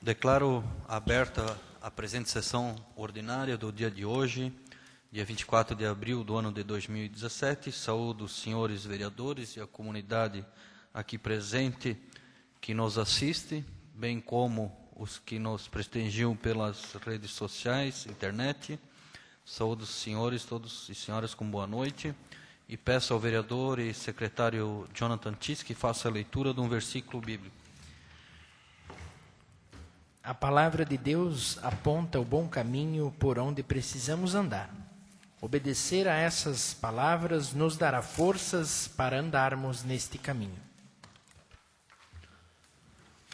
Declaro aberta a presente sessão ordinária do dia de hoje, dia 24 de abril do ano de 2017. Saúdo os senhores vereadores e a comunidade aqui presente que nos assiste, bem como os que nos prestigiam pelas redes sociais, internet. Saúdo os senhores, todos e senhoras com boa noite. E peço ao vereador e secretário Jonathan Tis que faça a leitura de um versículo bíblico. A palavra de Deus aponta o bom caminho por onde precisamos andar. Obedecer a essas palavras nos dará forças para andarmos neste caminho.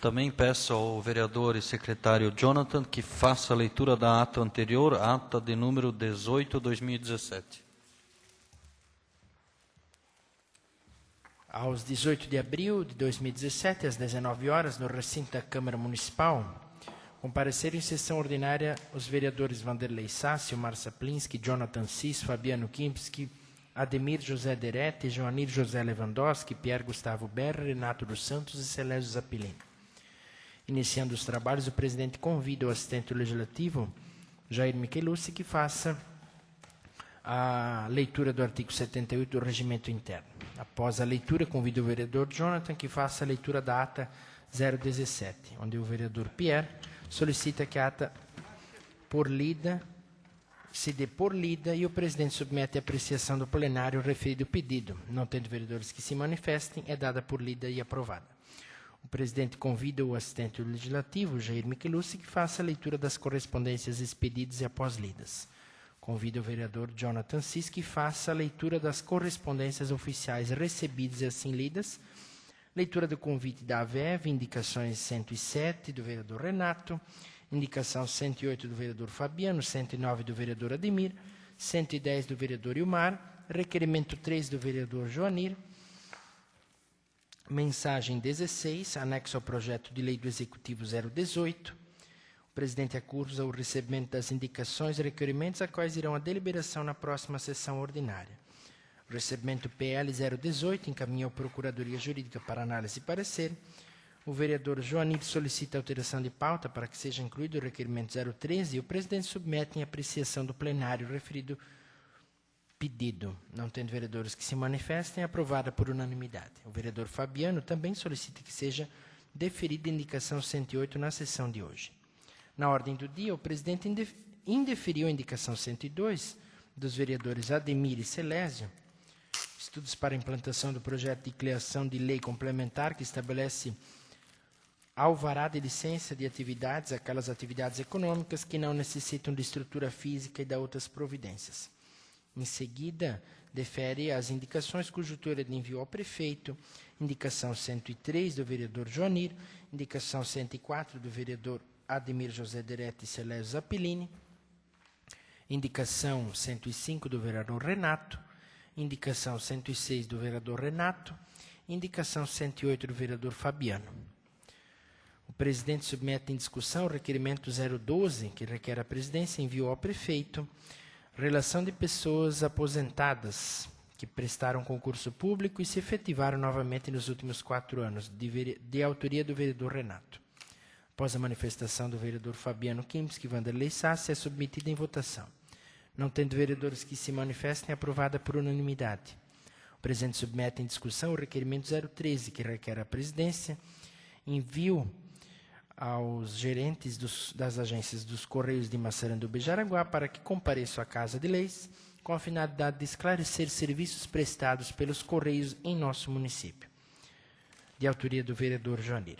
Também peço ao vereador e secretário Jonathan que faça a leitura da ata anterior, ata de número 18/2017. Aos 18 de abril de 2017, às 19 horas, no recinto da Câmara Municipal, compareceram em sessão ordinária os vereadores Vanderlei Sassi, Omar Saplinski, Jonathan Cis, Fabiano Kimpski, Ademir José Derete, Joanir José Lewandowski, Pierre Gustavo Berra, Renato dos Santos e Celésio Zappilini. Iniciando os trabalhos, o presidente convida o assistente legislativo, Jair Michelucci, que faça a leitura do artigo 78 do Regimento Interno. Após a leitura, convido o vereador Jonathan que faça a leitura da ata 017, onde o vereador Pierre solicita que a ata se dê por lida e o presidente submete à apreciação do plenário o referido pedido. Não tendo vereadores que se manifestem, é dada por lida e aprovada. O presidente convida o assistente legislativo, Jair Michelucci, que faça a leitura das correspondências expedidas e após lidas. Convida o vereador Jonathan Cis que faça a leitura das correspondências oficiais recebidas e assim lidas. Leitura do convite da AVEV, indicações 107 do vereador Renato, indicação 108 do vereador Fabiano, 109 do vereador Ademir, 110 do vereador Ilmar, requerimento 3 do vereador Joanir, mensagem 16, anexo ao projeto de lei do Executivo 018. O presidente acusa o recebimento das indicações e requerimentos, a quais irão à deliberação na próxima sessão ordinária. O recebimento PL 018 encaminha à Procuradoria Jurídica para análise e parecer. O vereador Joanir solicita alteração de pauta para que seja incluído o requerimento 013 e o presidente submete em apreciação do plenário o referido pedido. Não tendo vereadores que se manifestem, é aprovada por unanimidade. O vereador Fabiano também solicita que seja deferida a indicação 108 na sessão de hoje. Na ordem do dia, o presidente indeferiu a indicação 102 dos vereadores Ademir e Celésio, estudos para a implantação do projeto de criação de lei complementar que estabelece alvará de licença de atividades, aquelas atividades econômicas que não necessitam de estrutura física e de outras providências. Em seguida, defere as indicações cujo autor ele enviou ao prefeito, indicação 103 do vereador Joanir, indicação 104 do vereador Ademir José Derete e Celésio Zappilini, indicação 105 do vereador Renato, indicação 106 do vereador Renato, indicação 108 do vereador Fabiano. O presidente submete em discussão o requerimento 012, que requer a presidência, enviou ao prefeito, relação de pessoas aposentadas que prestaram concurso público e se efetivaram novamente nos últimos 4 anos, de autoria do vereador Renato. Após a manifestação do vereador Fabiano Kimpski e Vanderlei Sassi, é submetida em votação. Não tendo vereadores que se manifestem, é aprovada por unanimidade. O presidente submete em discussão o requerimento 013, que requer a presidência, envio aos gerentes das agências dos Correios de Massaranduba e Jaraguá para que compareçam à Casa de Leis com a finalidade de esclarecer serviços prestados pelos Correios em nosso município. De autoria do vereador Joanir.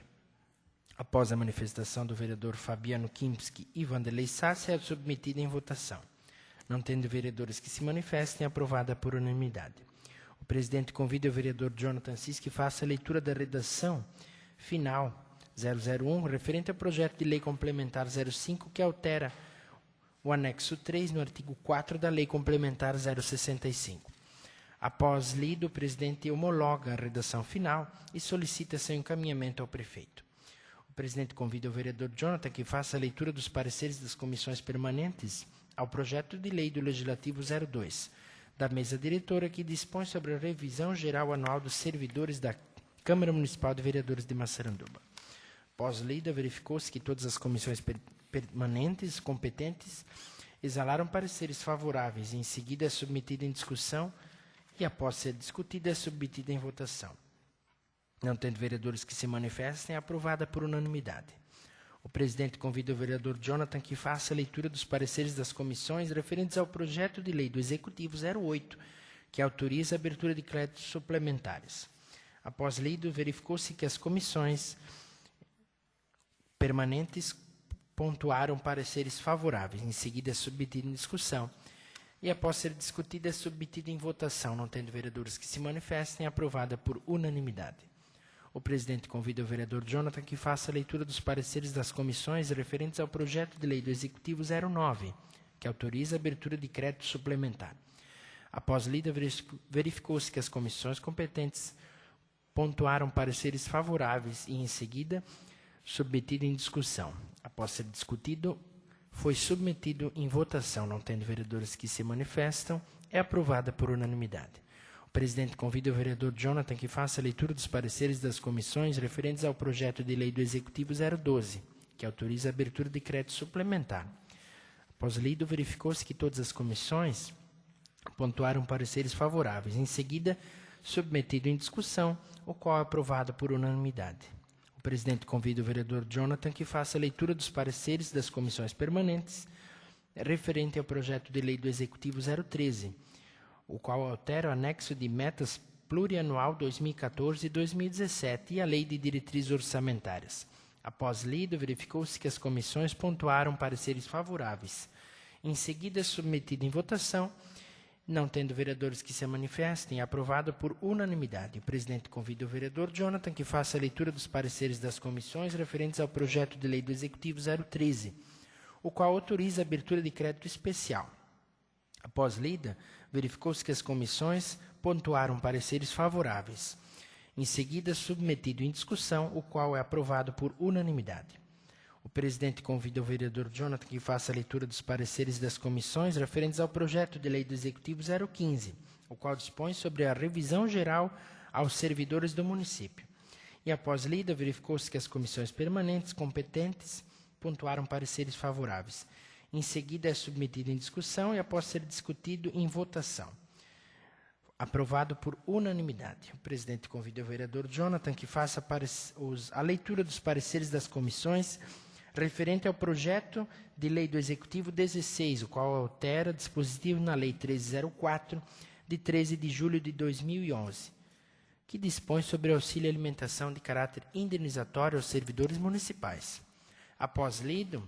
Após a manifestação do vereador Fabiano Kimpski e Vanderlei Sassi, é submetida em votação. Não tendo vereadores que se manifestem, é aprovada por unanimidade. O presidente convida o vereador Jonathan Cis que faça a leitura da redação final 001, referente ao projeto de lei complementar 05, que altera o anexo 3 no artigo 4 da lei complementar 065. Após lido, o presidente homologa a redação final e solicita seu encaminhamento ao prefeito. O presidente convida o vereador Jonathan que faça a leitura dos pareceres das comissões permanentes ao projeto de lei do Legislativo 02, da mesa diretora, que dispõe sobre a revisão geral anual dos servidores da Câmara Municipal de Vereadores de Massaranduba. Após lida, verificou-se que todas as comissões permanentes competentes exalaram pareceres favoráveis. Em seguida, é submetida em discussão e, após ser discutida, é submetida em votação. Não tendo vereadores que se manifestem, é aprovada por unanimidade. O presidente convida o vereador Jonathan que faça a leitura dos pareceres das comissões referentes ao projeto de lei do Executivo 08, que autoriza a abertura de créditos suplementares. Após lido, verificou-se que as comissões permanentes pontuaram pareceres favoráveis. Em seguida, é submetido em discussão. E, após ser discutida, é submetido em votação. Não tendo vereadores que se manifestem, é aprovada por unanimidade. O presidente convida o vereador Jonathan que faça a leitura dos pareceres das comissões referentes ao projeto de lei do Executivo 09, que autoriza a abertura de crédito suplementar. Após lida, verificou-se que as comissões competentes pontuaram pareceres favoráveis e, em seguida, submetido em discussão. Após ser discutido, foi submetido em votação. Não tendo vereadores que se manifestam, é aprovada por unanimidade. O presidente convida o vereador Jonathan que faça a leitura dos pareceres das comissões referentes ao projeto de lei do Executivo 012, que autoriza a abertura de crédito suplementar. Após lido, verificou-se que todas as comissões pontuaram pareceres favoráveis. Em seguida, submetido em discussão, o qual é aprovado por unanimidade. O presidente convida o vereador Jonathan que faça a leitura dos pareceres das comissões permanentes referente ao projeto de lei do Executivo 013, o qual altera o anexo de metas plurianual 2014 e 2017 e a lei de diretrizes orçamentárias. Após lido, verificou-se que as comissões pontuaram pareceres favoráveis. Em seguida, submetido em votação, não tendo vereadores que se manifestem, é aprovado por unanimidade. O presidente convida o vereador Jonathan que faça a leitura dos pareceres das comissões referentes ao projeto de lei do Executivo 013, o qual autoriza a abertura de crédito especial. Após lida, verificou-se que as comissões pontuaram pareceres favoráveis. Em seguida, submetido em discussão, o qual é aprovado por unanimidade. O presidente convida o vereador Jonathan que faça a leitura dos pareceres das comissões referentes ao projeto de lei do Executivo 015, o qual dispõe sobre a revisão geral aos servidores do município. E, após lida, verificou-se que as comissões permanentes competentes pontuaram pareceres favoráveis. Em seguida, é submetido em discussão e, após ser discutido, em votação. Aprovado por unanimidade. O presidente convida o vereador Jonathan que faça a leitura dos pareceres das comissões referente ao projeto de lei do Executivo 16, o qual altera dispositivo na Lei 1304, de 13 de julho de 2011, que dispõe sobre auxílio alimentação de caráter indenizatório aos servidores municipais. Após lido,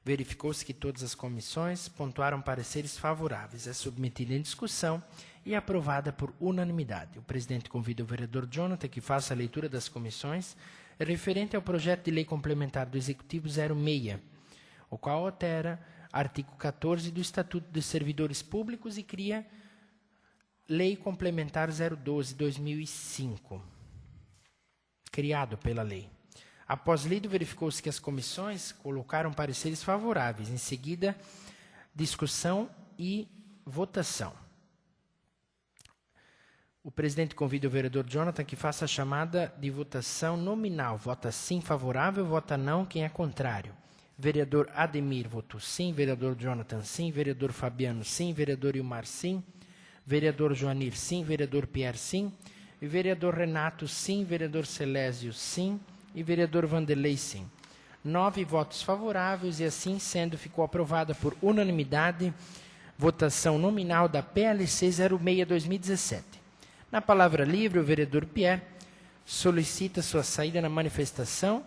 verificou-se que todas as comissões pontuaram pareceres favoráveis. É submetida em discussão e aprovada por unanimidade. O presidente convida o vereador Jonathan que faça a leitura das comissões referente ao projeto de lei complementar do Executivo 06, o qual altera artigo 14 do Estatuto dos Servidores Públicos e cria Lei Complementar 012/2005, criado pela lei. Após lido, verificou-se que as comissões colocaram pareceres favoráveis. Em seguida, discussão e votação. O presidente convida o vereador Jonathan que faça a chamada de votação nominal. Vota sim, favorável, vota não, quem é contrário. Vereador Ademir votou sim, vereador Jonathan sim, vereador Fabiano sim, vereador Ilmar sim, vereador Joanir sim, vereador Pierre sim, e vereador Renato sim, vereador Celésio sim, e vereador Vanderlei sim. 9 votos favoráveis e, assim sendo, ficou aprovada por unanimidade votação nominal da PLC 06/2017. Na palavra livre, o vereador Pierre solicita sua saída na manifestação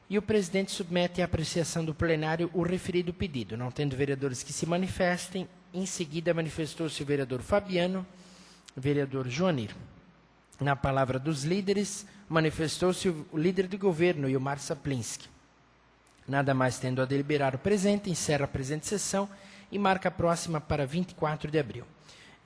e o presidente submete à apreciação do plenário o referido pedido. Não tendo vereadores que se manifestem, em seguida manifestou-se o vereador Fabiano, o vereador Joanir. Na palavra dos líderes, manifestou-se o líder de governo, Ilmar Saplinski. Nada mais tendo a deliberar o presente, encerra a presente sessão e marca a próxima para 24 de abril.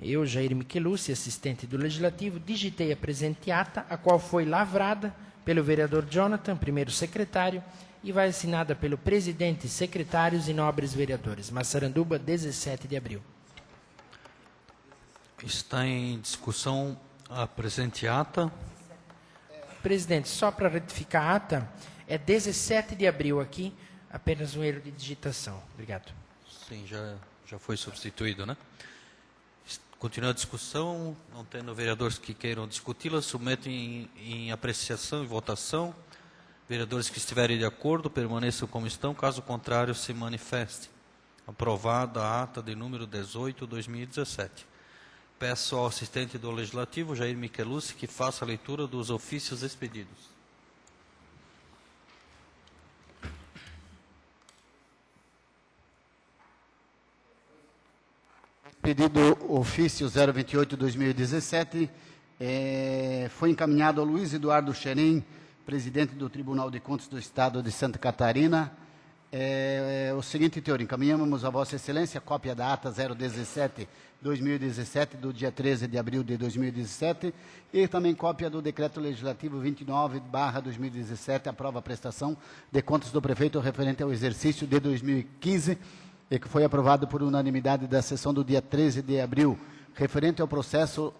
Eu, Jair Michelucci, assistente do Legislativo, digitei a presente ata, a qual foi lavrada pelo vereador Jonathan, primeiro secretário, e vai assinada pelo presidente, secretários e nobres vereadores. Massaranduba, 17 de abril. Está em discussão a presente ata. Presidente, só para retificar a ata, é 17 de abril aqui, apenas um erro de digitação. Obrigado. Sim, já foi substituído, né? Continua a discussão, não tendo vereadores que queiram discuti-la, submetem em apreciação e votação. Vereadores que estiverem de acordo, permaneçam como estão, caso contrário, se manifestem. Aprovada a ata de número 18/2017. Peço ao assistente do Legislativo, Jair Michelucci, que faça a leitura dos ofícios expedidos. Pedido ofício 028/2017 foi encaminhado ao Luiz Eduardo Xerim, presidente do Tribunal de Contas do Estado de Santa Catarina. O seguinte teor: encaminhamos a Vossa Excelência cópia da ata 017/2017, do dia 13 de abril de 2017, e também cópia do Decreto Legislativo 29/2017, aprova a prestação de contas do prefeito referente ao exercício de 2015, e que foi aprovado por unanimidade da sessão do dia 13 de abril, referente ao processo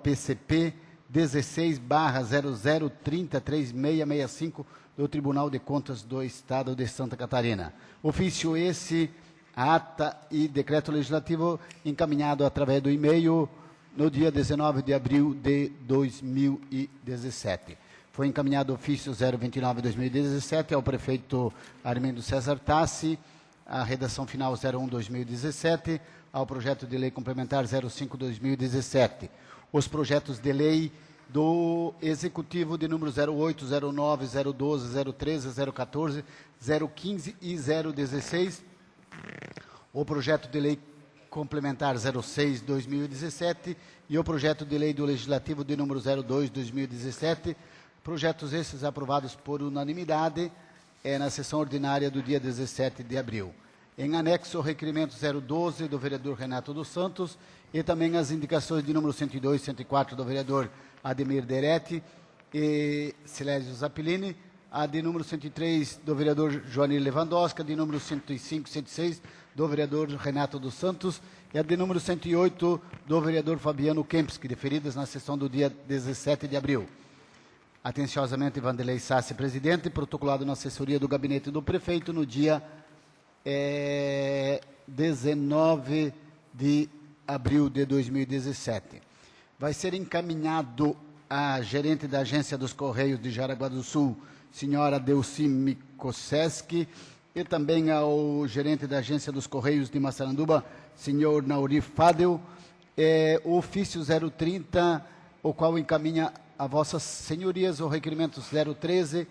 @PCP 16/00303665 do Tribunal de Contas do Estado de Santa Catarina. Ofício esse, ata e decreto legislativo encaminhado através do e-mail no dia 19 de abril de 2017. Foi encaminhado ofício 029/2017 ao prefeito Armindo César Tassi, a redação final 01/2017, ao projeto de lei complementar 05/2017. Os projetos de lei do Executivo de número 08, 09, 012, 013, 014, 015 e 016. O projeto de lei complementar 06/2017 e o projeto de lei do Legislativo de número 02/2017. Projetos esses aprovados por unanimidade na sessão ordinária do dia 17 de abril. Em anexo, o requerimento 012 do vereador Renato dos Santos e também as indicações de número 102 e 104 do vereador Ademir Deretti e Silésio Zappilini, a de número 103 do vereador Joanir Lewandowski, a de número 105 e 106 do vereador Renato dos Santos e a de número 108 do vereador Fabiano Kempski, deferidas na sessão do dia 17 de abril. Atenciosamente, Vanderlei Sassi, presidente, protocolado na assessoria do gabinete do prefeito no dia 19 de abril de 2017. Vai ser encaminhado à gerente da Agência dos Correios de Jaraguá do Sul, senhora Delci Mikoseski, e também ao gerente da Agência dos Correios de Massaranduba, senhor Nauri Fadel, o ofício 030, o qual encaminha a vossas senhorias o requerimento 013,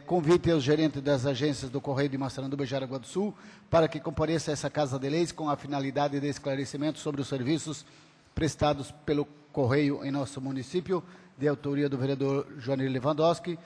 convite ao gerente das agências do Correio de Massaranduba e Jaraguá do Sul para que compareça a essa Casa de Leis com a finalidade de esclarecimento sobre os serviços prestados pelo Correio em nosso município, de autoria do vereador Joanir Lewandowski.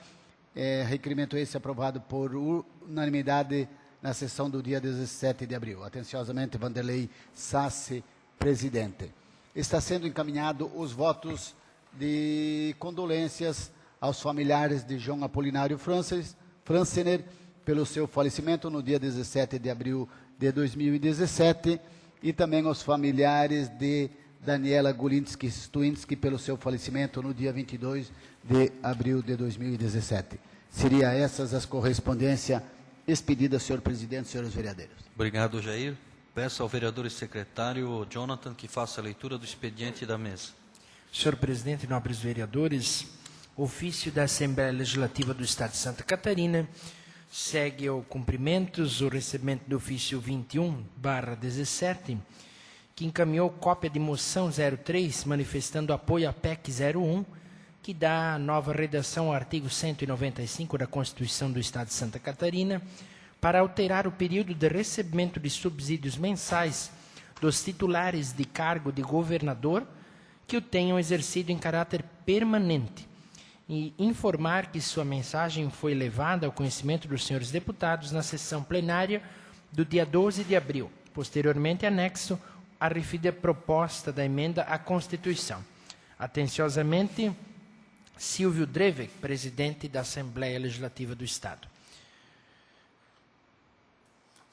Requerimento esse aprovado por unanimidade na sessão do dia 17 de abril. Atenciosamente, Vanderlei Sassi, presidente. Está sendo encaminhado os votos de condolências aos familiares de João Apolinário Francener pelo seu falecimento no dia 17 de abril de 2017 e também aos familiares de Daniela Gulinski-Stuinski pelo seu falecimento no dia 22 de abril de 2017. Seria essas as correspondências expedidas, senhor presidente, senhores vereadores. Obrigado, Jair. Peço ao vereador e secretário Jonathan que faça a leitura do expediente da mesa. Senhor presidente, nobres vereadores, ofício da Assembleia Legislativa do Estado de Santa Catarina segue ao cumprimentos o recebimento do ofício 21/17, que encaminhou cópia de moção 03, manifestando apoio à PEC 01, que dá nova redação ao artigo 195 da Constituição do Estado de Santa Catarina, para alterar o período de recebimento de subsídios mensais dos titulares de cargo de governador que o tenham exercido em caráter permanente, e informar que sua mensagem foi levada ao conhecimento dos senhores deputados na sessão plenária do dia 12 de abril, posteriormente anexo à referida proposta da emenda à Constituição. Atenciosamente, Silvio Drevek, presidente da Assembleia Legislativa do Estado.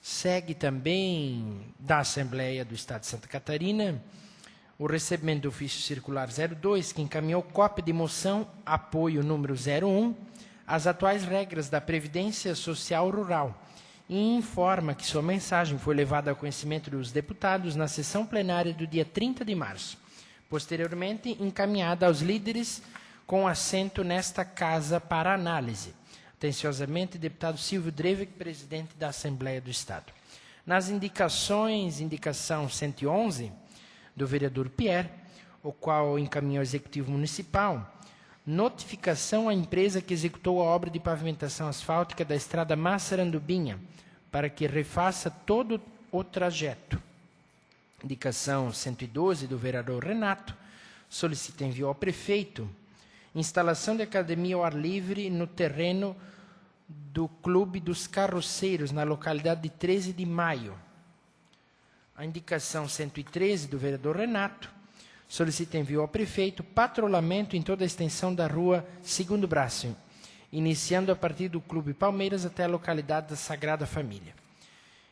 Segue também da Assembleia do Estado de Santa Catarina o recebimento do ofício circular 02, que encaminhou cópia de moção apoio número 01 às atuais regras da Previdência Social Rural e informa que sua mensagem foi levada ao conhecimento dos deputados na sessão plenária do dia 30 de março, posteriormente encaminhada aos líderes com assento nesta casa para análise. Atenciosamente, deputado Silvio Drevik, presidente da Assembleia do Estado. Nas indicações, indicação 111, do vereador Pierre, o qual encaminhou ao Executivo Municipal, notificação à empresa que executou a obra de pavimentação asfáltica da estrada Massarandubinha, para que refaça todo o trajeto. Indicação 112, do vereador Renato, solicita envio ao prefeito instalação de academia ao ar livre no terreno do Clube dos Carroceiros, na localidade de 13 de Maio. A indicação 113, do vereador Renato, solicita envio ao prefeito patrulhamento em toda a extensão da rua Segundo Braço, iniciando a partir do Clube Palmeiras até a localidade da Sagrada Família.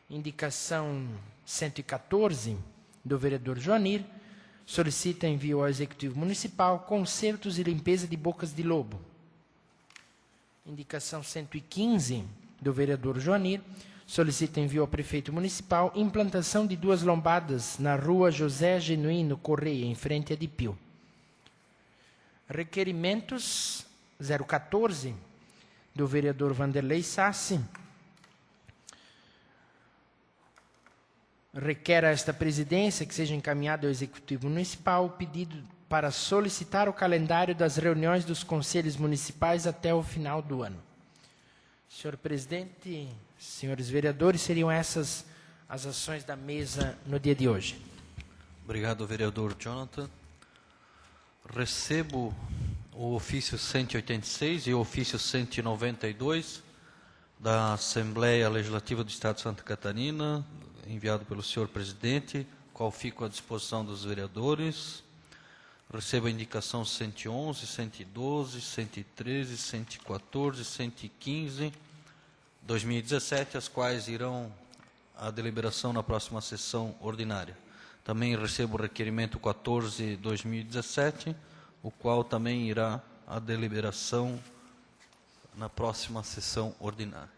Indicação 114, do vereador Joanir, solicita envio ao Executivo Municipal consertos e limpeza de bocas de lobo. Indicação 115, do vereador Joanir, solicita envio ao prefeito municipal implantação de 2 lombadas na rua José Genuíno Correia, em frente a Dipio. Requerimentos 014, do vereador Vanderlei Sassi, requer a esta presidência que seja encaminhado ao Executivo Municipal o pedido para solicitar o calendário das reuniões dos conselhos municipais até o final do ano. Senhor presidente, senhores vereadores, seriam essas as ações da mesa no dia de hoje. Obrigado, vereador Jonathan. Recebo o ofício 186 e o ofício 192 da Assembleia Legislativa do Estado de Santa Catarina, enviado pelo senhor presidente, qual fico à disposição dos vereadores. Recebo a indicação 111, 112, 113, 114, 115, 2017, as quais irão à deliberação na próxima sessão ordinária. Também recebo o requerimento 14, 2017, o qual também irá à deliberação na próxima sessão ordinária.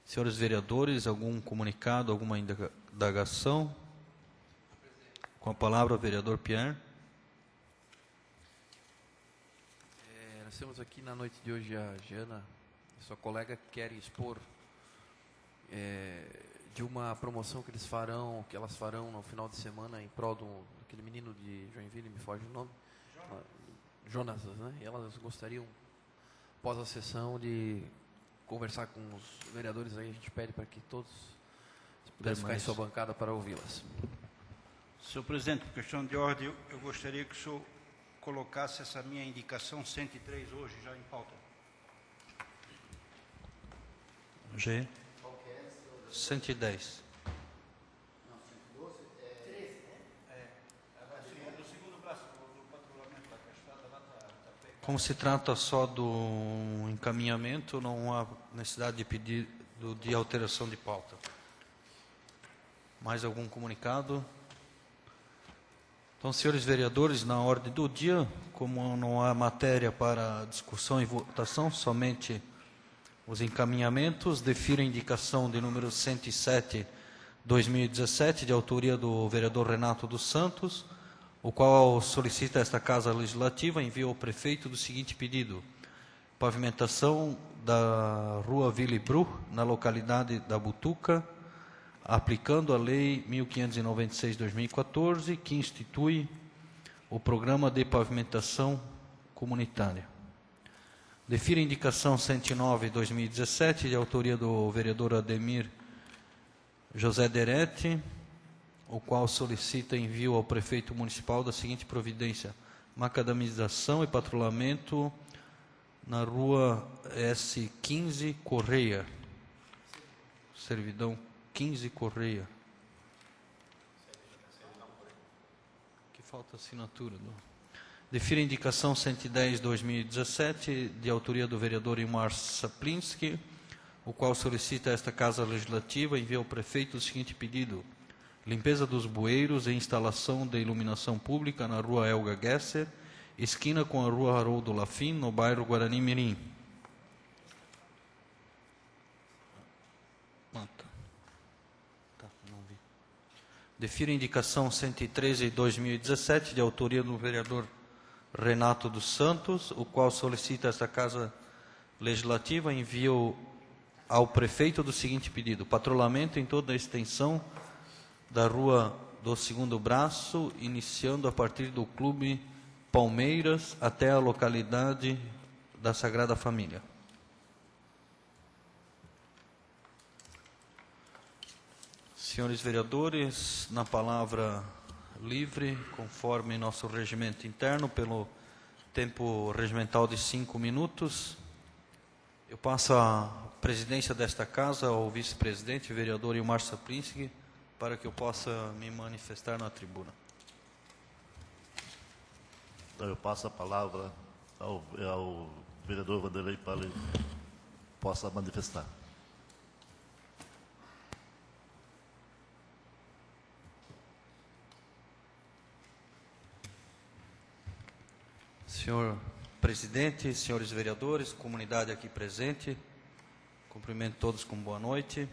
Senhores vereadores, algum comunicado, alguma indagação? Com a palavra, o vereador Pierre. Nós temos aqui na noite de hoje a Jana, sua colega, que quer expor de uma promoção que elas farão no final de semana em prol daquele menino de Joinville, me foge o nome, Jonas, né? E elas gostariam, após a sessão, de conversar com os vereadores aí. A gente pede para que todos pudessem ficar em sua bancada para ouvi-las. Senhor presidente, por questão de ordem, eu gostaria que o senhor colocasse essa minha indicação 103 hoje já em pauta. G. 110. Como se trata só do encaminhamento, não há necessidade de pedido de alteração de pauta. Mais algum comunicado? Então, senhores vereadores, na ordem do dia, como não há matéria para discussão e votação, somente os encaminhamentos, defiro a indicação de número 107, 2017, de autoria do vereador Renato dos Santos, o qual solicita esta Casa Legislativa, envia ao prefeito do seguinte pedido: pavimentação da rua Villebru, na localidade da Butuca, aplicando a Lei 1596/2014, que institui o Programa de Pavimentação Comunitária. Defiro a indicação 109/2017, de autoria do vereador Ademir José Derete, o qual solicita envio ao prefeito municipal da seguinte providência: macadamização e patrulhamento na rua S15 Correia, servidão 15 Correia. Que falta assinatura. Defiro a indicação 110/2017, de autoria do vereador Imar Saplinski, o qual solicita esta Casa Legislativa envia ao prefeito o seguinte pedido: limpeza dos bueiros e instalação de iluminação pública na rua Elga Gesser, esquina com a rua Haroldo Lafim, no bairro Guarani Mirim. Defiro a indicação 113/2017, de autoria do vereador Renato dos Santos, o qual solicita esta Casa Legislativa envio ao prefeito do seguinte pedido: patrulhamento em toda a extensão da Rua do Segundo Braço, iniciando a partir do Clube Palmeiras até a localidade da Sagrada Família. Senhores vereadores, na palavra livre, conforme nosso regimento interno, pelo tempo regimental de 5 minutos, eu passo a presidência desta casa ao vice-presidente, vereador Ilmar Saplinsky, para que eu possa me manifestar na tribuna. Então, eu passo a palavra ao vereador Vanderlei para ele possa manifestar. Senhor presidente, senhores vereadores, comunidade aqui presente, cumprimento todos com boa noite.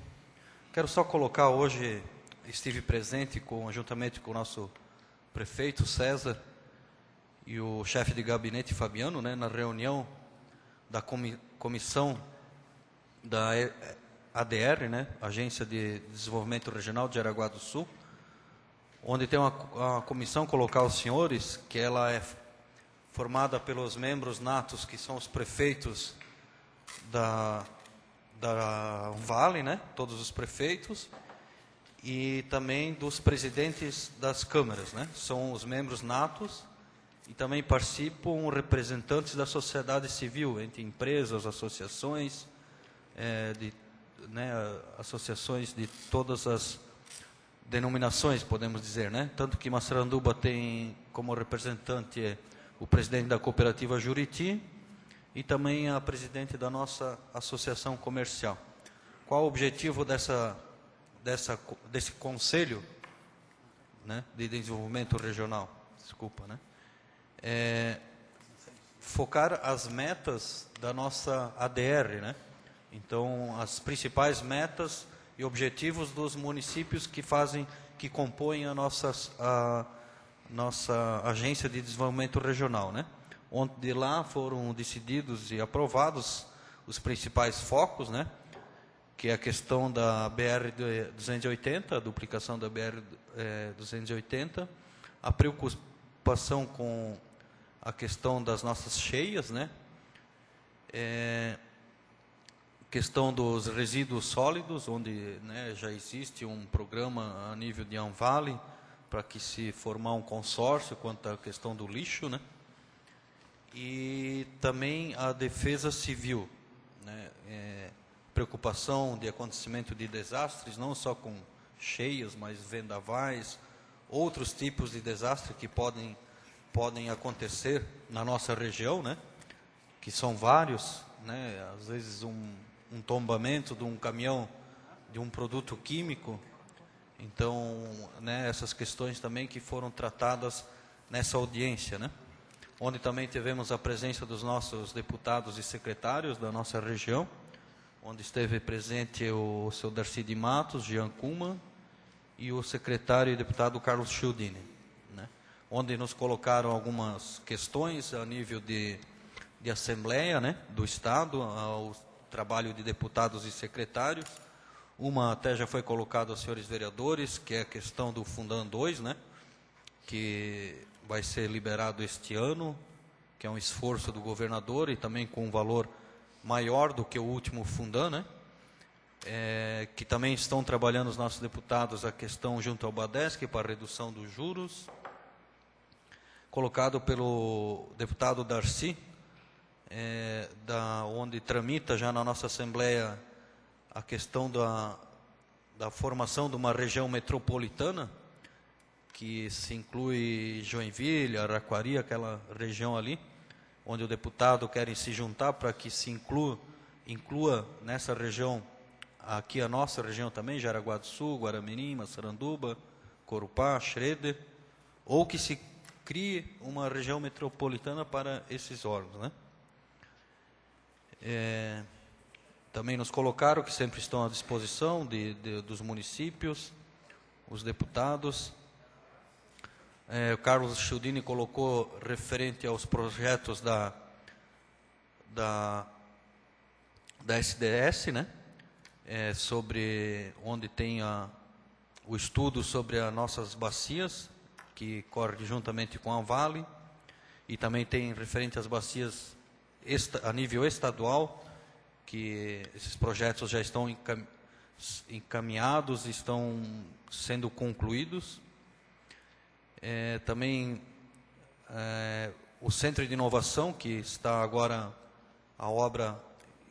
Quero só colocar hoje, estive presente juntamente com o nosso prefeito César e o chefe de gabinete Fabiano, né, na reunião da comissão da ADR, né, Agência de Desenvolvimento Regional de Jaraguá do Sul, onde tem uma comissão, colocar os senhores, que ela é formada pelos membros natos, que são os prefeitos da Vale, né? Todos os prefeitos, e também dos presidentes das câmaras, né? São os membros natos, e também participam representantes da sociedade civil, entre empresas, associações, associações de todas as denominações, podemos dizer, né? Tanto que Massaranduba tem como representante o presidente da cooperativa Juriti e também a presidente da nossa associação comercial. Qual o objetivo desse conselho, né, de desenvolvimento regional? Desculpa, né? Focar as metas da nossa ADR, né? Então, as principais metas e objetivos dos municípios que compõem a nossa Agência de Desenvolvimento Regional, né? Onde lá foram decididos e aprovados os principais focos, né? Que é a questão da BR-280, a duplicação da BR-280, a preocupação com a questão das nossas cheias, né? Questão dos resíduos sólidos, onde, né, já existe um programa a nível de Anvale, para que se formar um consórcio quanto à questão do lixo, né? E também a defesa civil, né? Preocupação de acontecimento de desastres, não só com cheias, mas vendavais, outros tipos de desastres que podem acontecer na nossa região, né? Que são vários, né? Às vezes um tombamento de um caminhão de um produto químico. Então, né, essas questões também que foram tratadas nessa audiência, né? Onde também tivemos a presença dos nossos deputados e secretários da nossa região, onde esteve presente o seu Darcy de Matos, Jean Kuhlmann, e o secretário e deputado Carlos Chiudini, né? Onde nos colocaram algumas questões a nível de Assembleia, né, do Estado, ao trabalho de deputados e secretários. Uma até já foi colocada aos senhores vereadores, que é a questão do Fundão 2, né, que vai ser liberado este ano, que é um esforço do governador e também com um valor maior do que o último Fundão, né, que também estão trabalhando os nossos deputados a questão junto ao Badesc para a redução dos juros, colocado pelo deputado Darcy, onde tramita já na nossa Assembleia a questão da formação de uma região metropolitana, que se inclui Joinville, Araquari, aquela região ali, onde o deputado quer se juntar para que se inclua nessa região, aqui a nossa região também, Jaraguá do Sul, Guaramirim, Massaranduba, Corupá, Schroeder, ou que se crie uma região metropolitana para esses órgãos, né? Também nos colocaram que sempre estão à disposição dos municípios, os deputados. O Carlos Chiudini colocou referente aos projetos da SDS, né? Sobre onde tem o estudo sobre as nossas bacias, que corre juntamente com a Vale, e também tem referente às bacias a nível estadual, que esses projetos já estão encaminhados, estão sendo concluídos. Também o Centro de Inovação, que está agora, a obra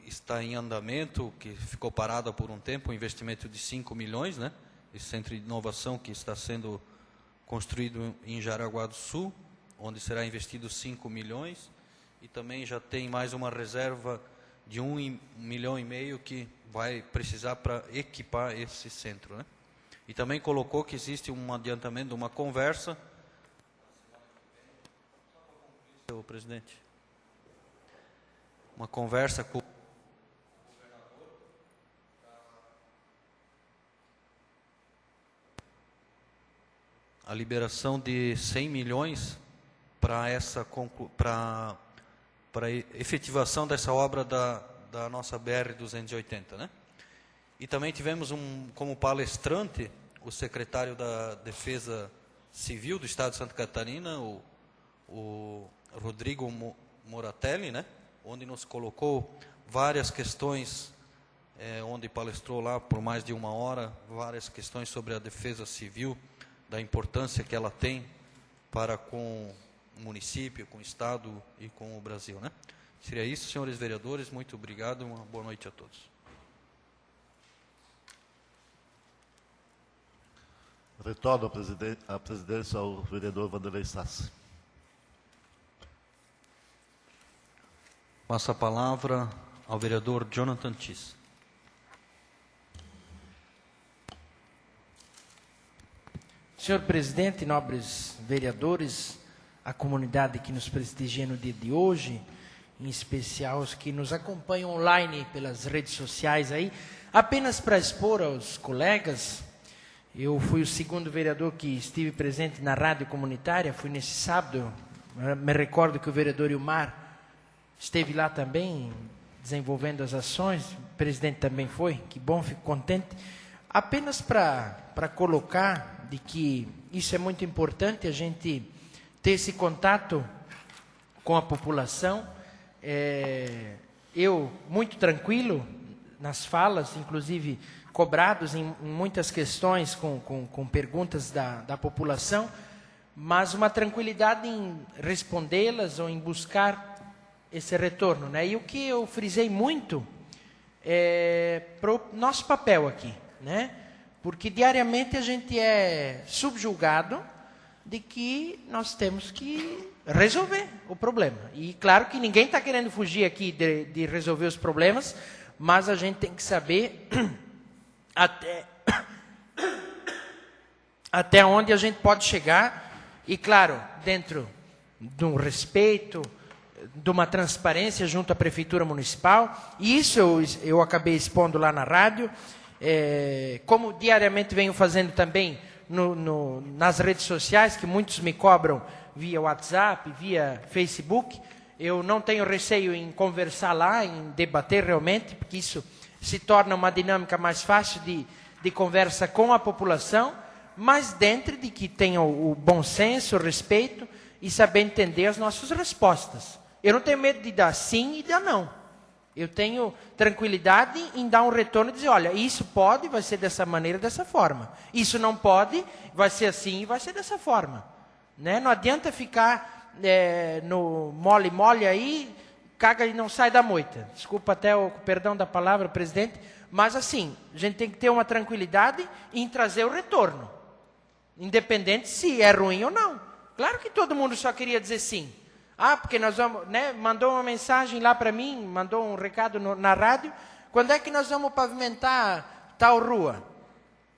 está em andamento, que ficou parada por um tempo, um investimento de 5 milhões, né? Esse Centro de Inovação que está sendo construído em Jaraguá do Sul, onde será investido 5 milhões, e também já tem mais uma reserva de 1,5 milhão que vai precisar para equipar esse centro, né? E também colocou que existe um adiantamento, uma conversa. Senhor presidente, uma conversa com a liberação de 100 milhões para a efetivação dessa obra da nossa BR-280, né? E também tivemos como palestrante o secretário da Defesa Civil do Estado de Santa Catarina, o Rodrigo Moratelli, né? Onde nos colocou várias questões, onde palestrou lá por mais de 1 hora, várias questões sobre a defesa civil, da importância que ela tem para com o município, com o Estado e com o Brasil, né? Seria isso, senhores vereadores. Muito obrigado. Uma boa noite a todos. Retorno a presidência ao vereador Vanderlei Sassi. Passo a palavra ao vereador Jonathan Tis. Senhor presidente, nobres vereadores, a comunidade que nos prestigia no dia de hoje, em especial os que nos acompanham online pelas redes sociais aí, apenas para expor aos colegas, eu fui o segundo vereador que estive presente na rádio comunitária, fui nesse sábado, me recordo que o vereador Ilmar esteve lá também, desenvolvendo as ações, o presidente também foi, que bom, fico contente, apenas para colocar de que isso é muito importante, a gente ter esse contato com a população. Eu, muito tranquilo nas falas, inclusive cobrados em muitas questões com perguntas da população, mas uma tranquilidade em respondê-las ou em buscar esse retorno, né? E o que eu frisei muito para o nosso papel aqui, né? Porque diariamente a gente é subjugado de que nós temos que resolver o problema. E claro que ninguém está querendo fugir aqui de resolver os problemas, mas a gente tem que saber até onde a gente pode chegar. E claro, dentro de um respeito, de uma transparência junto à Prefeitura Municipal. E isso eu acabei expondo lá na rádio. Como diariamente venho fazendo também nas redes sociais, que muitos me cobram via WhatsApp, via Facebook, eu não tenho receio em conversar lá, em debater realmente, porque isso se torna uma dinâmica mais fácil de conversa com a população, mas dentro de que tenha o bom senso, o respeito e saber entender as nossas respostas. Eu não tenho medo de dar sim e dar não. Eu tenho tranquilidade em dar um retorno e dizer, olha, isso pode, vai ser dessa maneira, dessa forma. Isso não pode, vai ser assim e vai ser dessa forma. Né? Não adianta ficar no mole-mole aí, caga e não sai da moita. Desculpa até o perdão da palavra, presidente, mas assim, a gente tem que ter uma tranquilidade em trazer o retorno. Independente se é ruim ou não. Claro que todo mundo só queria dizer sim. Porque nós vamos, né, mandou uma mensagem lá para mim, mandou um recado na rádio, quando é que nós vamos pavimentar tal rua?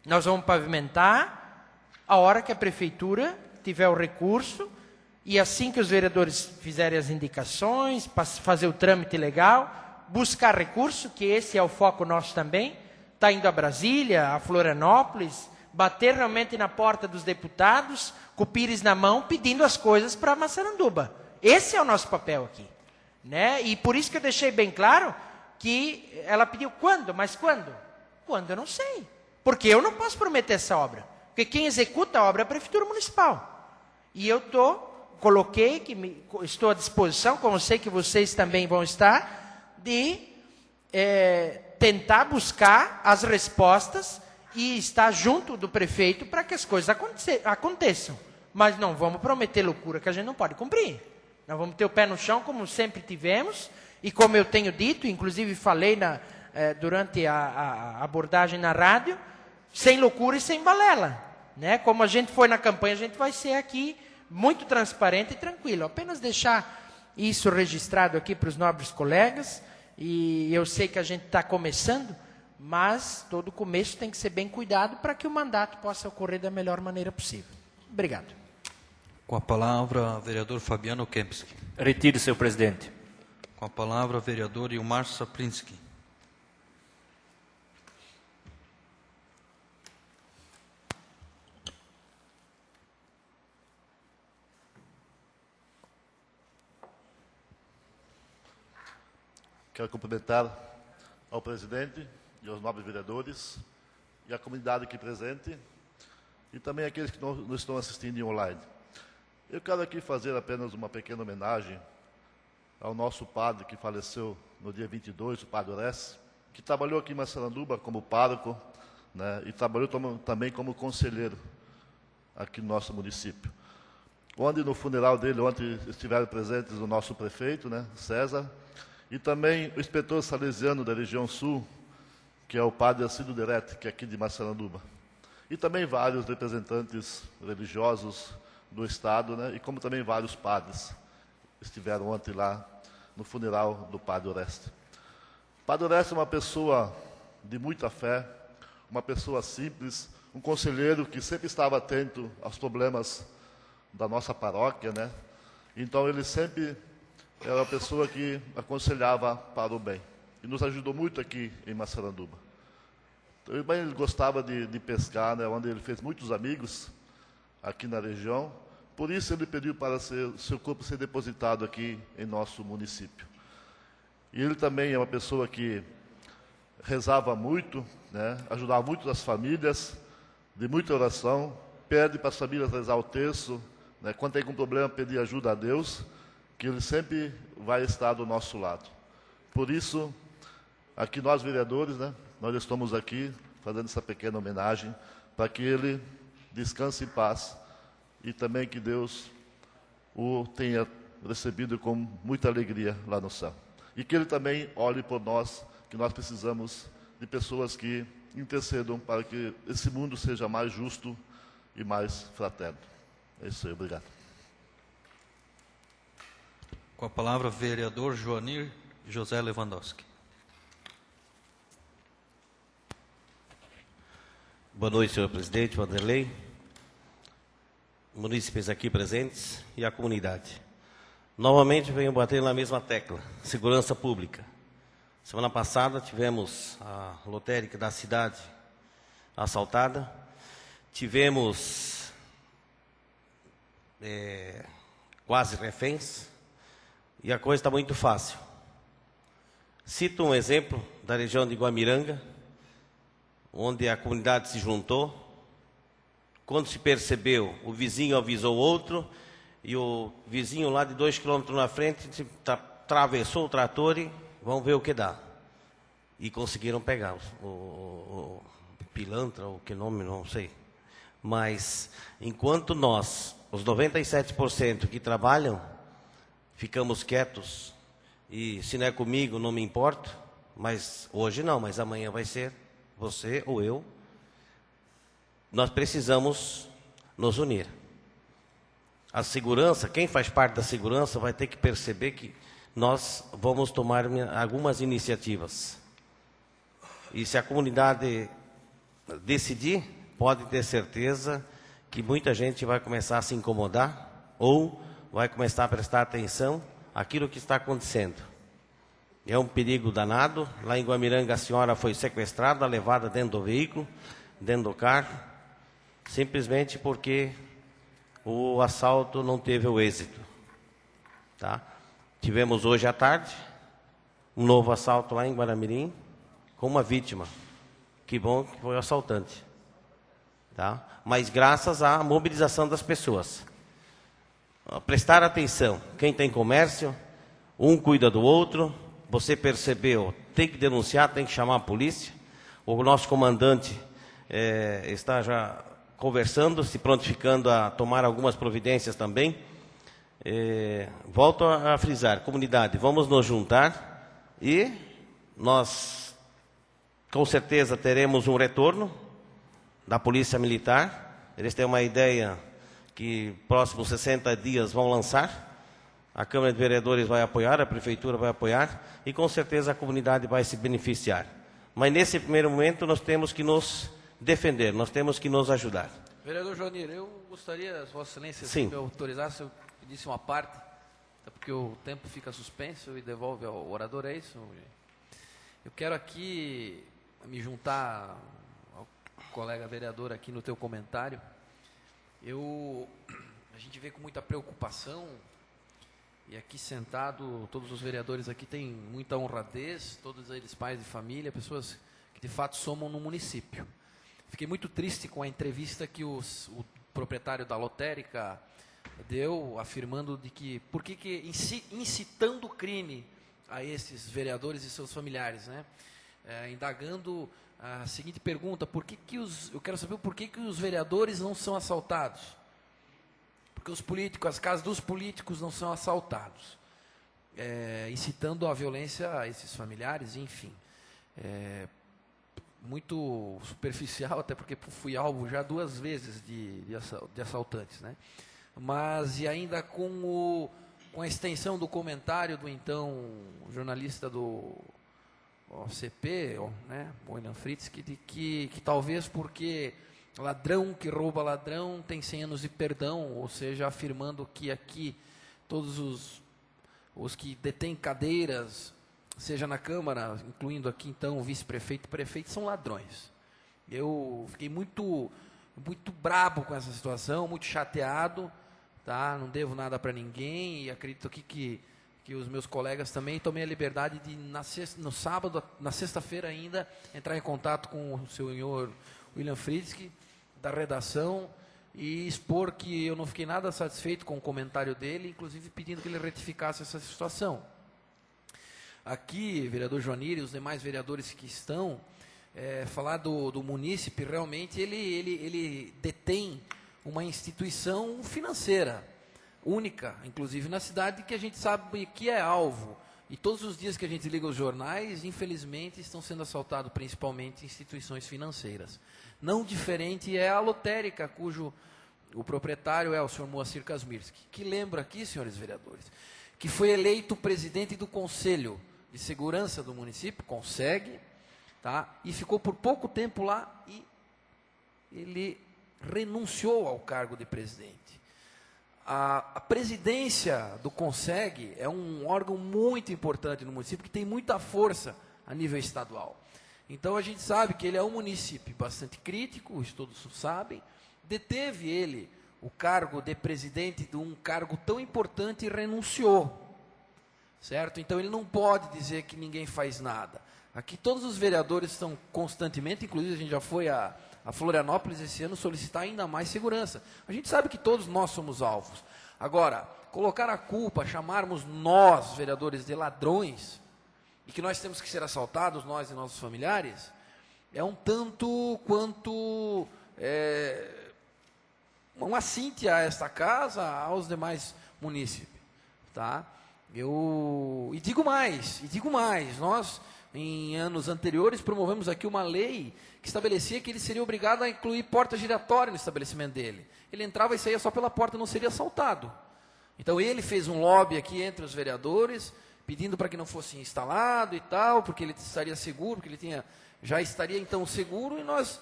Nós vamos pavimentar a hora que a prefeitura tiver o recurso, e assim que os vereadores fizerem as indicações, fazer o trâmite legal, buscar recurso, que esse é o foco nosso também, está indo a Brasília, a Florianópolis, bater realmente na porta dos deputados, com o pires na mão, pedindo as coisas para Massaranduba. Esse é o nosso papel aqui, né? E por isso que eu deixei bem claro que ela pediu quando, mas quando? Quando eu não sei, porque eu não posso prometer essa obra, porque quem executa a obra é a Prefeitura Municipal. E eu coloquei, estou à disposição, como sei que vocês também vão estar, de tentar buscar as respostas e estar junto do prefeito para que as coisas aconteçam. Mas não vamos prometer loucura que a gente não pode cumprir. Nós vamos ter o pé no chão, como sempre tivemos, e como eu tenho dito, inclusive falei durante a abordagem na rádio, sem loucura e sem balela, né? Como a gente foi na campanha, a gente vai ser aqui muito transparente e tranquilo. Apenas deixar isso registrado aqui para os nobres colegas, e eu sei que a gente está começando, mas todo começo tem que ser bem cuidado para que o mandato possa ocorrer da melhor maneira possível. Obrigado. Com a palavra, vereador Fabiano Kempski. Retiro, senhor presidente. Com a palavra, vereador Ilmar Saplinsky. Quero cumprimentar ao presidente e aos nobres vereadores e a comunidade aqui presente e também aqueles que nos estão assistindo em online. Eu quero aqui fazer apenas uma pequena homenagem ao nosso padre que faleceu no dia 22, o padre Orestes, que trabalhou aqui em Massaranduba como pároco, né, e trabalhou também como conselheiro aqui no nosso município. Onde no funeral dele, ontem estiveram presentes o nosso prefeito, né, César, e também o inspetor salesiano da região sul, que é o padre Alcido Derete, que é aqui de Massaranduba. E também vários representantes religiosos do Estado, né, e como também vários padres estiveram ontem lá no funeral do padre Orestes. O padre Orestes é uma pessoa de muita fé, uma pessoa simples, um conselheiro que sempre estava atento aos problemas da nossa paróquia, né? Então ele sempre era uma pessoa que aconselhava para o bem. E nos ajudou muito aqui em Massaranduba. Também ele gostava de pescar, né, onde ele fez muitos amigos aqui na região. Por isso ele pediu para seu corpo ser depositado aqui em nosso município. E ele também é uma pessoa que rezava muito, né, ajudava muito as famílias, de muita oração, pede para as famílias rezar o terço, né, quando tem algum problema, pedir ajuda a Deus, que ele sempre vai estar do nosso lado. Por isso, aqui nós vereadores, né, nós estamos aqui fazendo essa pequena homenagem para que ele descanse em paz e também que Deus o tenha recebido com muita alegria lá no céu. E que ele também olhe por nós, que nós precisamos de pessoas que intercedam para que esse mundo seja mais justo e mais fraterno. É isso aí, obrigado. Com a palavra, vereador Joanir José Lewandowski. Boa noite, senhor presidente, Vanderlei, munícipes aqui presentes e a comunidade. Novamente venho bater na mesma tecla, segurança pública. Semana passada tivemos a lotérica da cidade assaltada, tivemos quase reféns, e a coisa está muito fácil. Cito um exemplo da região de Guamiranga, onde a comunidade se juntou. Quando se percebeu, o vizinho avisou o outro, e o vizinho lá de 2 quilômetros na frente atravessou o trator e vamos ver o que dá. E conseguiram pegar o pilantra, ou que nome, não sei. Mas, enquanto nós, os 97% que trabalham, ficamos quietos, e se não é comigo, não me importo, mas hoje não, mas amanhã vai ser você ou eu, nós precisamos nos unir. A segurança, quem faz parte da segurança vai ter que perceber que nós vamos tomar algumas iniciativas. E se a comunidade decidir, pode ter certeza que muita gente vai começar a se incomodar ou vai começar a prestar atenção àquilo que está acontecendo. É um perigo danado. Lá em Guamiranga a senhora foi sequestrada, levada dentro do veículo, dentro do carro, simplesmente porque o assalto não teve o êxito. Tá? Tivemos hoje à tarde um novo assalto lá em Guaramirim, com uma vítima. Que bom que foi o assaltante. Tá? Mas graças à mobilização das pessoas. Prestar atenção. Quem tem comércio, um cuida do outro. Você percebeu, tem que denunciar, tem que chamar a polícia. O nosso comandante está já conversando, se prontificando a tomar algumas providências também. Volto a frisar, comunidade, vamos nos juntar e nós com certeza teremos um retorno da Polícia Militar. Eles têm uma ideia que próximos 60 dias vão lançar. A Câmara de Vereadores vai apoiar, a Prefeitura vai apoiar e com certeza a comunidade vai se beneficiar. Mas nesse primeiro momento nós temos que nos defender, nós temos que nos ajudar. Vereador Joanir, eu gostaria, Vossa Excelência, Sim. se me autorizasse, eu pedisse uma parte, até porque o tempo fica suspenso e devolve ao orador, é isso? Eu quero aqui me juntar ao colega vereador aqui no teu comentário. A gente vê com muita preocupação, e aqui sentado, todos os vereadores aqui têm muita honradez, todos eles pais de família, pessoas que de fato somam no município. Fiquei muito triste com a entrevista que o proprietário da lotérica deu, afirmando de que, por que incitando o crime a esses vereadores e seus familiares, né? Indagando a seguinte pergunta: eu quero saber por que os vereadores não são assaltados? Porque os políticos, as casas dos políticos não são assaltados, incitando a violência a esses familiares, enfim. Muito superficial, até porque fui alvo já 2 vezes de assaltantes, né? Mas, e ainda com a extensão do comentário do então jornalista do OCP, né, William Fritz, que talvez porque ladrão que rouba ladrão tem 100 anos de perdão, ou seja, afirmando que aqui todos os que detêm cadeiras, seja na Câmara, incluindo aqui então o vice-prefeito e prefeito, são ladrões. Eu fiquei muito brabo com essa situação, muito chateado, tá? Não devo nada para ninguém e acredito aqui que os meus colegas também tomei a liberdade de, no sábado, na sexta-feira ainda, entrar em contato com o senhor William Fritzke, da redação, e expor que eu não fiquei nada satisfeito com o comentário dele, inclusive pedindo que ele retificasse essa situação. Aqui, vereador Joanir e os demais vereadores que estão, falar do munícipe, realmente ele detém uma instituição financeira, única, inclusive na cidade, que a gente sabe que é alvo. E todos os dias que a gente liga os jornais, infelizmente, estão sendo assaltados principalmente instituições financeiras. Não diferente é a lotérica, cujo o proprietário é o senhor Moacir Kasmirski, que lembra aqui, senhores vereadores, que foi eleito presidente do Conselho de Segurança do município, consegue, tá? E ficou por pouco tempo lá e ele renunciou ao cargo de presidente. A presidência do CONSEG é um órgão muito importante no município, que tem muita força a nível estadual. Então, a gente sabe que ele é um município bastante crítico, isso todos sabem. Deteve ele o cargo de presidente de um cargo tão importante e renunciou. Certo? Então, ele não pode dizer que ninguém faz nada. Aqui, todos os vereadores estão constantemente, inclusive a gente já foi a Florianópolis esse ano solicitar ainda mais segurança. A gente sabe que todos nós somos alvos. Agora, colocar a culpa, chamarmos nós, vereadores, de ladrões, e que nós temos que ser assaltados, nós e nossos familiares, é um tanto quanto um assinte a esta casa, aos demais munícipes. Tá? E digo mais, nós, em anos anteriores, promovemos aqui uma lei que estabelecia que ele seria obrigado a incluir porta giratória no estabelecimento dele. Ele entrava e saía só pela porta, não seria assaltado. Então, ele fez um lobby aqui entre os vereadores, pedindo para que não fosse instalado e tal, porque ele estaria seguro, porque ele já estaria então seguro, e nós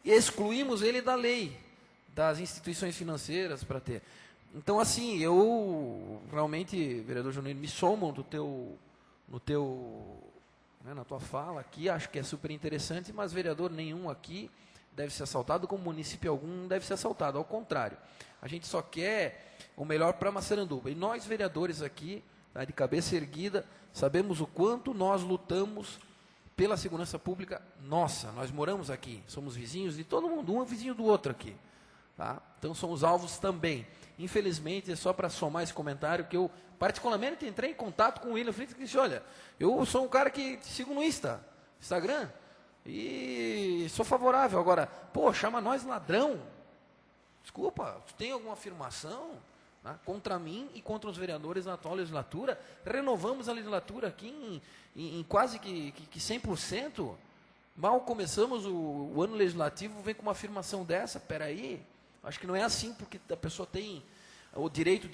excluímos ele da lei das instituições financeiras para ter. Então, assim, eu realmente, vereador Juninho, me somo na tua fala aqui, acho que é super interessante, mas vereador nenhum aqui deve ser assaltado, como município algum não deve ser assaltado, ao contrário. A gente só quer o melhor para Massaranduba. E nós, vereadores aqui, tá, de cabeça erguida, sabemos o quanto nós lutamos pela segurança pública nossa. Nós moramos aqui, somos vizinhos de todo mundo, um é vizinho do outro aqui. Tá? Então somos alvos também. Infelizmente, é só para somar esse comentário, que eu particularmente entrei em contato com o William Freitas e disse, olha, eu sou um cara que sigo no Instagram, e sou favorável. Agora, pô, chama nós ladrão. Desculpa, tu tem alguma afirmação, né, contra mim e contra os vereadores na atual legislatura? Renovamos a legislatura aqui em quase que 100%. Mal começamos o ano legislativo, vem com uma afirmação dessa. Peraí, acho que não é assim, porque a pessoa tem o direito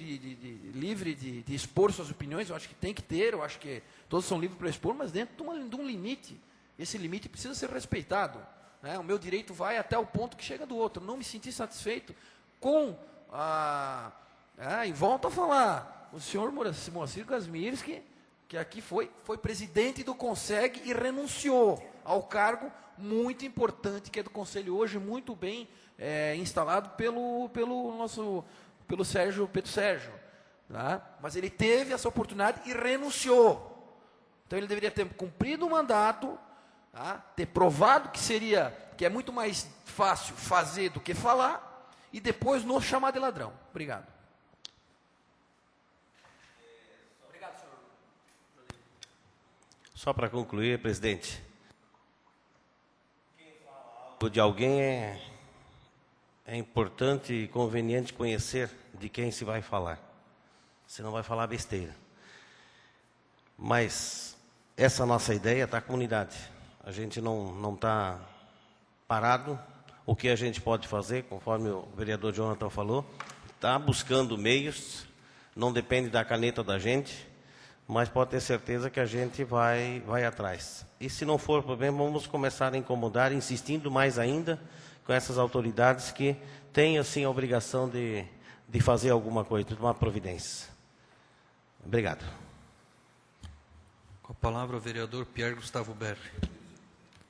livre de expor suas opiniões. Eu acho que tem que ter, eu acho que todos são livres para expor, mas dentro de um limite. Esse limite precisa ser respeitado, né? O meu direito vai até o ponto que chega do outro. Não me senti satisfeito com e volto a falar, o senhor Moacir Gasmires, que aqui foi presidente do CONSEG e renunciou ao cargo muito importante, que é do Conselho hoje, muito bem instalado pelo Pedro Sérgio. Tá? Mas ele teve essa oportunidade e renunciou. Então ele deveria ter cumprido o mandato, tá? Ter provado que é muito mais fácil fazer do que falar, e depois nos chamar de ladrão. Obrigado. Obrigado, senhor. Só para concluir, presidente, de alguém é importante e conveniente conhecer de quem se vai falar. Você não vai falar besteira. Mas essa nossa ideia está à comunidade. A gente não está parado. O que a gente pode fazer, conforme o vereador Jonathan falou, está buscando meios, não depende da caneta da gente, mas pode ter certeza que a gente vai atrás. E se não for problema, vamos começar a incomodar, insistindo mais ainda com essas autoridades que têm, assim, a obrigação de fazer alguma coisa, de tomar providência. Obrigado. Com a palavra o vereador Pierre Gustavo Berri.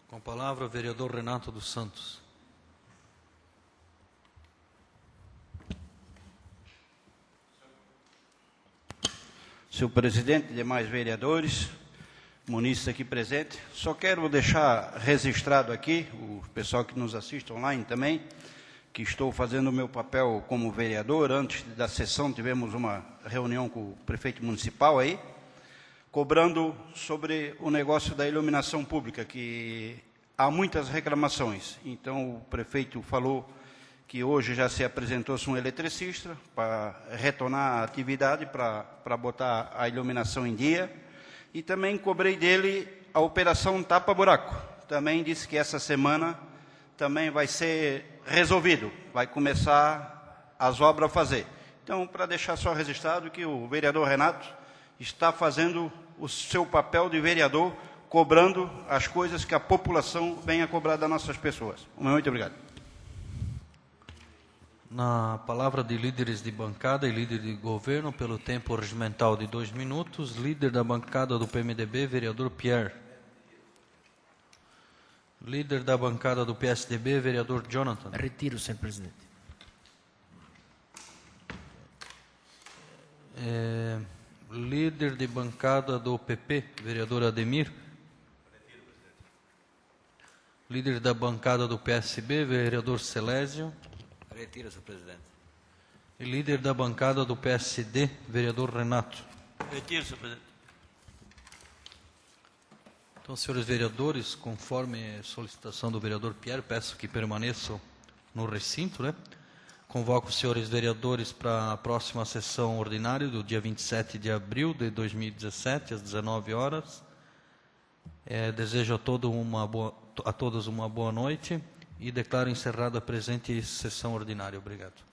Com a palavra o vereador Renato dos Santos. Senhor presidente, demais vereadores, munícipes aqui presentes, só quero deixar registrado aqui, o pessoal que nos assiste online também, que estou fazendo o meu papel como vereador. Antes da sessão tivemos uma reunião com o prefeito municipal aí, cobrando sobre o negócio da iluminação pública, que há muitas reclamações. Então o prefeito falou que hoje já se apresentou-se um eletricista para retornar a atividade, para botar a iluminação em dia. E também cobrei dele a operação tapa-buraco. Também disse que essa semana também vai ser resolvido, vai começar as obras a fazer. Então, para deixar só registrado que o vereador Renato está fazendo o seu papel de vereador, cobrando as coisas que a população vem a cobrar das nossas pessoas. Muito obrigado. Na palavra de líderes de bancada e líder de governo, pelo tempo regimental de 2 minutos, líder da bancada do PMDB, vereador Pierre. Líder da bancada do PSDB, vereador Jonathan. Retiro, senhor presidente. Líder de bancada do PP, vereador Ademir. Líder da bancada do PSB, vereador Celésio. Retiro, senhor presidente. E líder da bancada do PSD, vereador Renato. Retiro, senhor presidente. Então, senhores vereadores, conforme solicitação do vereador Pierre, peço que permaneçam no recinto, né? Convoco os senhores vereadores para a próxima sessão ordinária do dia 27 de abril de 2017, às 19 horas. Desejo a todos uma boa noite e declaro encerrada a presente sessão ordinária. Obrigado.